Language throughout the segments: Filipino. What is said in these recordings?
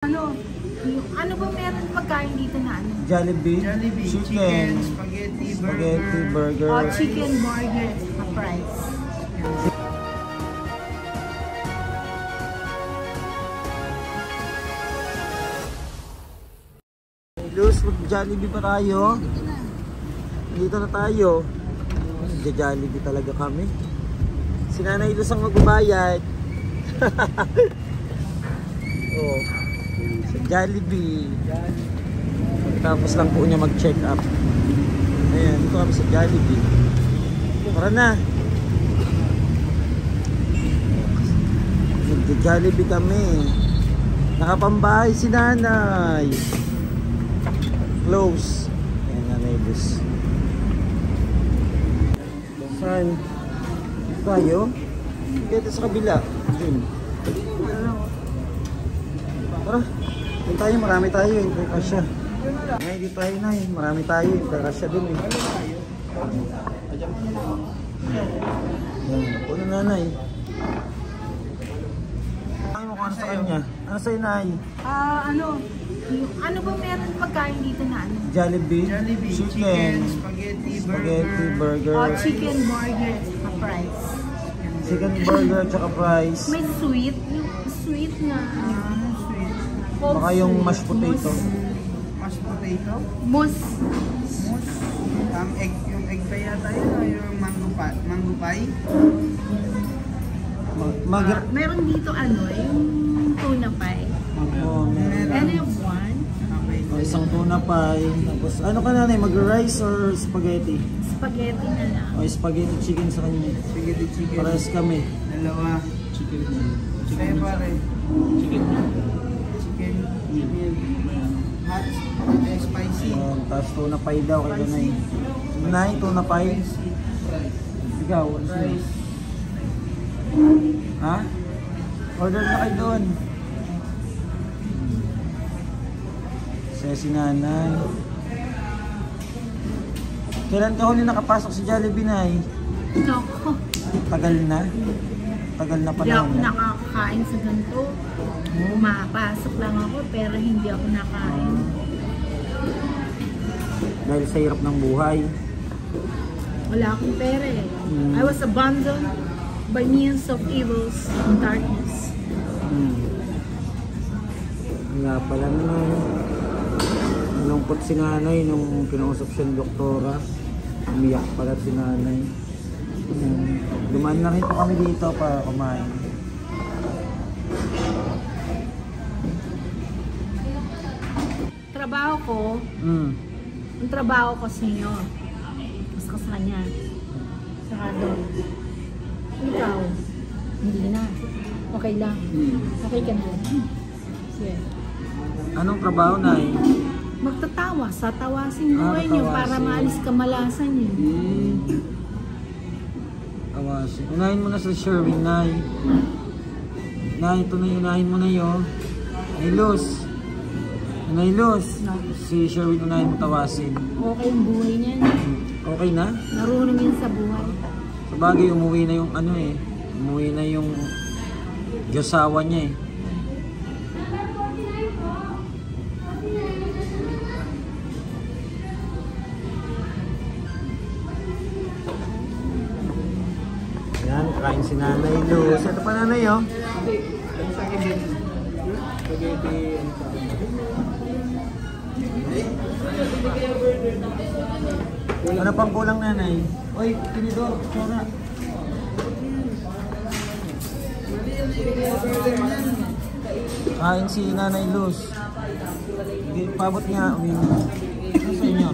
Ano ba meron pagkain dito na ano? Jollibee, chicken, spaghetti, burger. O chicken burger at fries. Luz, mag-Jollibee pa tayo. Dito na tayo. Jollibee talaga kami. Si Nanay Luz ang magbabayad. Oh, sa Jollibee. Tapos lang po niya mag-check up. Ayan, dito kami sa Jollibee. Tara na. Jollibee kami. Nakapambahay si Nanay. Close. Ayan, Nanay Luz. Saan? Dito tayo? Dito sa kabila. Dun. Tara. Dito tayo, marami tayo. Hindi kasya. Ngayon dito tayo na eh. Marami tayo. Hindi kasya dun eh. Ayan. Ako na Nanay. Ano ka sa kanya? Ano sa'yo, Nay? Ano ba meron pagkain dito na ano? Jollibee, chicken, spaghetti, burger. O chicken burger at fries. Chicken burger tsaka fries. May sweet. Yung sweet na sweet. Baka yung mashed potato. Mashed potato, Mousse. yung egg pie yata yun, o yung mango pie. Meron dito ano, yung tuna pie. Ano yung one? Isang tuna pie. Tapos ano ka Nanay? Mag-rice or spaghetti? Spaghetti na lang. O spaghetti chicken sa kanya. Spaghetti chicken. Parehas kami. Dalawa. Chicken. Sa'yo pare. Chicken. Hot, spicy. Tapos tuna pie daw kay Nanay. Nanay, tuna pie. Ikaw, ano sa'yo? Ha? Order na kayo doon. Saya si Nanay. Kailan ka huli nakapasok sa Jollibee, Nay? Ako. Tagal na? Tagal na pa Hindi ako na. nakakain sa ganito. Pumapasok lang ako pero hindi ako nakain. Dahil sa hirap ng buhay. Wala akong pera eh. I was abandoned by means of evils and darkness. Wala pala naman. Nalungkot si Nanay nung kinausap siya ng doktora. Umiyak pala si Nanay. Dumaan na rin po kami dito para kumain. Trabaho ko, ang trabaho ko sa inyo. Mas ka sa kanya. Saka doon. Ikaw, hindi na. Okay lang. Okay ka na. Sige. Anong trabaho, Nay? Magtatawa, satawasin buhay niyo para maalis kamalasan niyo. Tawasin. Unahin mo na sa Sherwin, Nay. Nay, ito na unahin mo na yun. Nay Luz. Nay Luz. Si Sherwin unahin mo tawasin. Okay yung buhay niya. Okay na? Narunong yun sa buhay. Sa bagay, umuwi na yung ano eh. Umuwi na yung Diyosawa niya eh. Yan, kain si Nanay Luz. Ito pa Nanay oh. Ano pang kulang Nanay? Oy, tinidor, sora. Kain si Nanay Luz. Pabot niya, uminom. Ito sa inyo.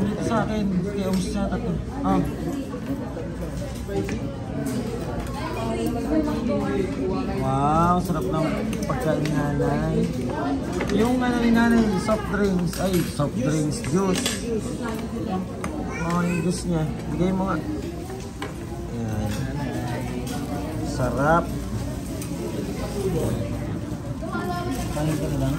Dito sa akin, kaya umus sa tato. Oh. Wow, sarap ng pagkain ni Nanay. Yung ano ni Nanay, soft drinks. Ay, soft drinks, juice. Oh, yung juice niya. Bigay mo nga. Ayan. Sarap. Kain ka na lang.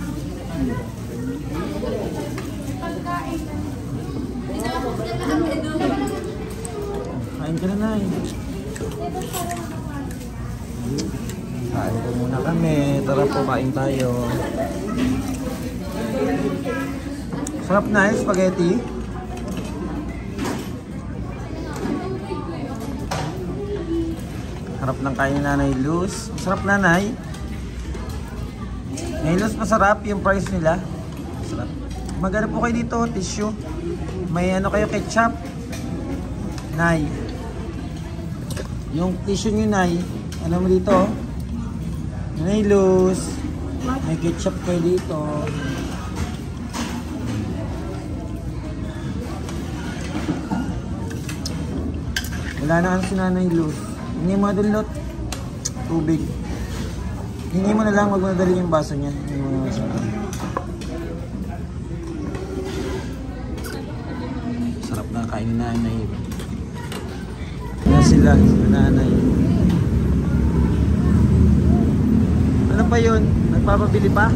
Kain ka na, Nay. Kain po muna kami. Tara po, kain tayo. Sarap na yung spaghetti. Sarap ng kain ni Nanay Luz. Sarap, Nanay. Nanay Luz, masarap yung price nila. Sarap. Magano po kayo dito, tissue. May ano kayo, ketchup. Nay. Yung tissue nyo, Nay. Ano mo dito? Nanay Luz. May ketchup kayo dito. Wala na ano si Nanay Luz. Hindi mo nadulot. Tubig. Hindi mo na lang, wag mo nadali yung baso niya. Hindi mo na sa sarap na kain ni Nanay. Yan sila, si Nanay. Ano pa yun? Nagpapabili pa?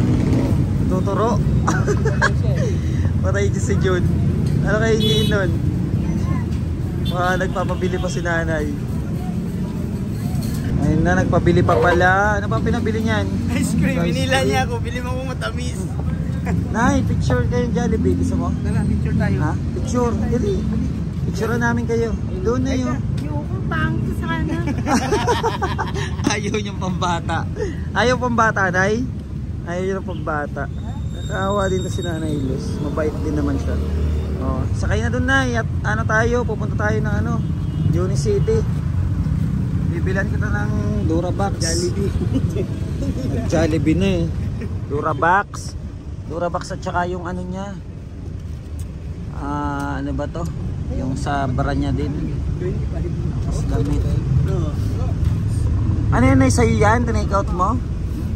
Tuturo? Patay si Jun. Ano kayo hingin nun? Nagpapabili pa si Nanay. Ayun na, nagpabili pa pala. Ano pa pinabili niyan? Ice cream. Inila niya ako. Bili mo akong matamis. Nay, picture kayo Jollibee. Gusto mo? Tara, picture tayo. Ha? Picture. Dali. Picture namin kayo. Doon na yun. Yung pangit sa kana. Ayaw niyang pambata. Ayaw pambata, Nay? Ayaw niyang pambata. Nakakawa din to si Nanay Luz. Mabait din naman siya. Oh, sakay na doon, Nay. At ano tayo? Pupunta tayo ng ano? Unicity. Bibilan kita ng Durabox. Jollibee. Jollibee na eh. Durabox. Durabox at saka yung ano niya. Ano ba to? Yung sa bara niya din. Mas damit. Ano yun, Nay? Sa'yo yan? Tinake out mo?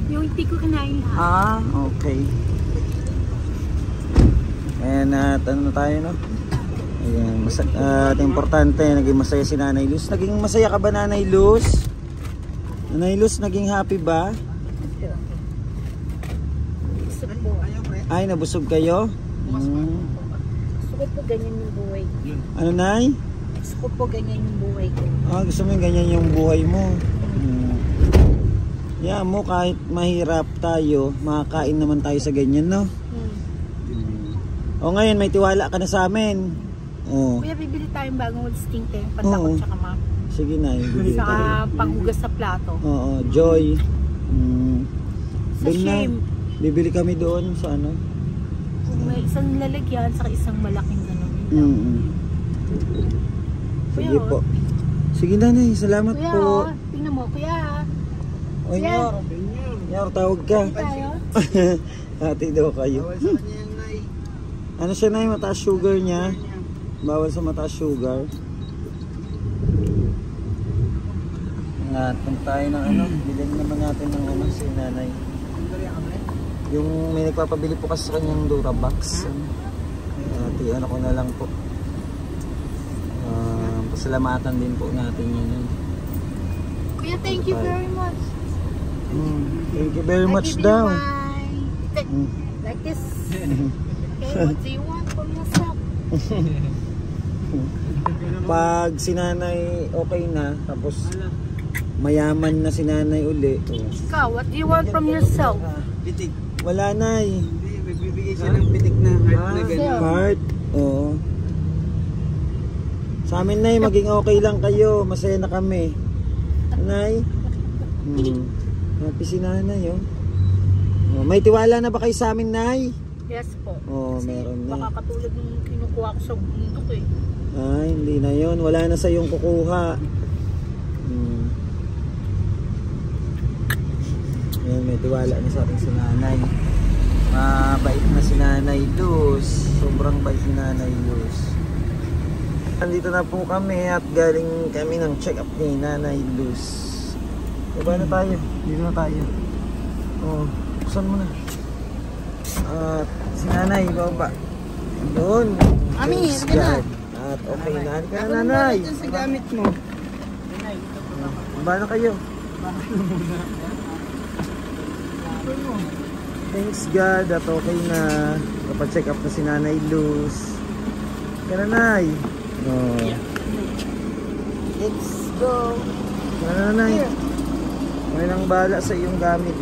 Yung hindi ko kinain lahat. Okay. And ano na tayo, no? Ayan, importante, naging masaya si Nanay Luz. Naging masaya ka ba, Nanay Luz? Nanay Luz, naging happy ba? Busog po. Ay, nabusog kayo? Gusto ko po ganyan yung buhay ko. Ano, Nay? Gusto ko po ganyan yung buhay ko. Gusto mo yung ganyan yung buhay mo? Yeah, mo kahit mahirap tayo, makakain naman tayo sa ganyan, no? O ngayon, may tiwala ka na sa amin. Kuya, bibili tayong bagong listing tayo. Pantakot tsaka ma. Sige na, bibili tayo. Saka panghugas sa plato. Oo, Joy. Sa Doon na, shame. bibili kami doon sa ano. May isang lalagyan, saka isang malaking gano'n. Sige Kuya, po. Sige, Nanay, salamat Kuya, po. tingnan mo, Kuya. Oy, Kuya. Nyor, tawag ka. Tayo. Ate daw kayo. Bawal sa kanya yung Nay. Ano siya, Nay? Mataas sugar niya. Bawal sa mataas sugar. Punta tayo ng ano. Bilhin naman natin ng ano si Nanay. Yung may nagpapabili po kasi sa kanyang Durabox. Ate, ano ko na lang po. Pasalamatan din po natin yun. Kuya, thank you very much. Thank you very much I give you daw. Like this. Okay, what do you want from yourself? Pag si Nanay okay na, tapos mayaman na si Nanay uli. Ikaw, what do you want from yourself? Bitik. Wala, Nay. Hindi, magbibigay siya ng bitik na heart na gano'n. Heart? Oo. Sa amin, Nay, maging okay lang kayo. Masaya na kami. Nay? Happy si Nanay, oh. May tiwala na ba kayo sa amin, Nay? Yes po. Meron na. Baka katulad ng kinukuha ko sa bundok eh. Ay, hindi na yon. Wala na sa yung kukuha. Ayan, may tiwala na sa atin si Nanay. Mabait na si Nanay Luz. Sobrang bait si Nanay Luz. Nandito na po kami at galing kami ng check-up ni Nanay Luz. Diba na tayo? Dito na tayo. Buksan mo na. At si Nanay, baba. Doon. Ami, Praise halika na. God. At okay na. Halika na, Nanay. Ako sa gamit mo. Baba na kayo. Thanks God at okay na. Kapacheck up na si Nanay Luz. Kaya Nanay. Let's go. Kaya Nanay. May nang bala sa iyong gamit.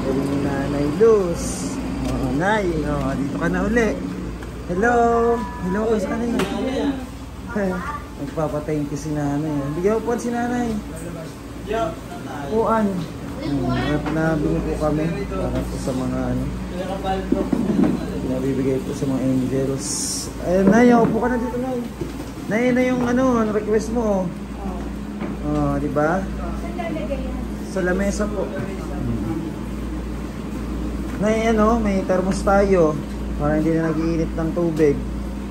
Galing ni Nanay Luz. Oh, Nay, oh, dito ka na uli. Hello. Hello ko sa kanina. Nagpapathank you si Nanay. Bigyan po si Nanay. Puan. Nabili po kami para po sa mga ano. Nabibigay po sa mga angels. Ayun, Nay, upo ka na dito, Nay. Nay, na yung ano, request mo. Oh, di ba? Sa lamesa po. Nay, ano, may thermos tayo para hindi na nag-iinit ng tubig.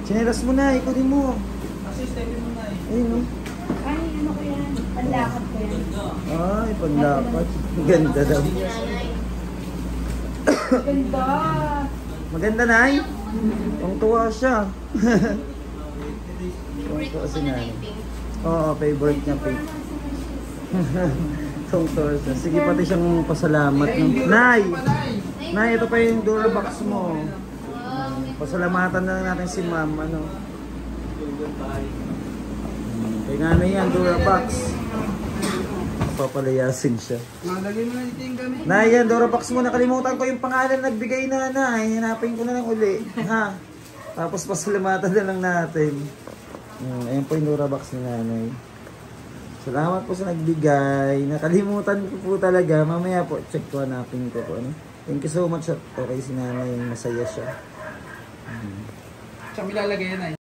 Chinelas mo na, ikutin mo. Ayun, no? Ay, ano ko yan? Panlakad ko yan. Ay, panlapat. Ganda daw. Ganda! Maganda, Nay? Tuwang-tuwa siya. Tuwang-tuwa si Nanay. Oo, favorite niya pink. Tuwang-tuwa siya. Sige, pati siyang pasalamat. Nay! Nay, ito pa yung Durabox mo. Pasalamatan na lang natin si Ma'am. Ano? Kaya nga na yan, Durabox. Papalayasin siya. Malagay mo na dito yung gamit. Nay, yan, Durabox mo. Nakalimutan ko yung pangalan nagbigay na, Nay. Hanapin ko na lang uli. Ha? Tapos pasalamatan na lang natin. Ayan po yung Durabox ni Nanay. Salamat po sa nagbigay. Nakalimutan ko po talaga. Mamaya po, check ko, hanapin ko po. Ano? Thank you so much. Okay si Nanay. Masaya siya. Saan ilalagay yan ay?